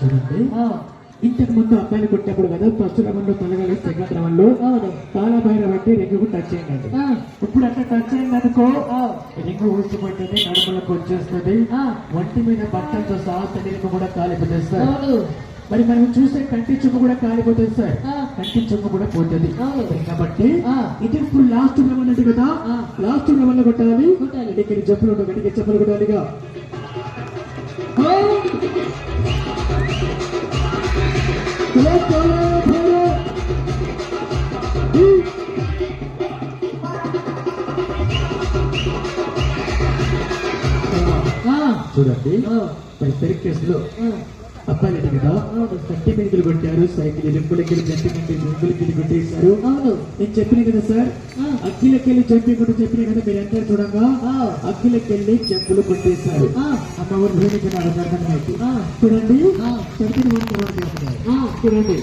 చూడండి, ఇంతకు ముందు అబ్బాయిలు కొట్టినప్పుడు కదా ఫస్ట్ రౌండ్లో తలగాలి, సెకండ్ రౌండ్ లో తాళపైన బట్టి రింగు టచ్ అయిందండి. ఇప్పుడు అట్లా టచ్ అయిందనుకో రింగు ఊసిపోతుంది, నడుములకు వచ్చేస్తుంది, ఒంటి మీద బట్టలతో సహా తల్లికి కూడా కాలిపోతుంది సార్. మరి మనం చూస్తే కంటి చుమ్ము కూడా కాలిపోతుంది సార్, కంటి చుమ్ము కూడా పోతుంది. కాబట్టి ఇది ఇప్పుడు లాస్ట్ రౌండ్ అంటే కదా, లాస్ట్ రౌండ్ లో కొట్టాలి. ఇక్కడ చెప్పులు ఉండవు, గట్టిగా చెప్పులు కొట్టాలిగా. చూడండి, మరి పెరికేస్ లో అబ్బాయిలు కదా కంటి మీదలు కొట్టారు, సైకిల్ ఎలుపులకెళ్ళి గట్టి కంటి ఎలుపులకెళ్ళి కొట్టేశారు. నేను చెప్పిన కదా సార్, అగ్గిలకెళ్ళి జంపి కొట్టు చెప్పిన కదా, మీరు ఎంత చూడంగా అగ్గిలకెళ్ళి చెప్పులు కొట్టేశారు. అమ్మవారు భూమికి అర్థమైంది. చూడండి, చెప్పిన చూడండి.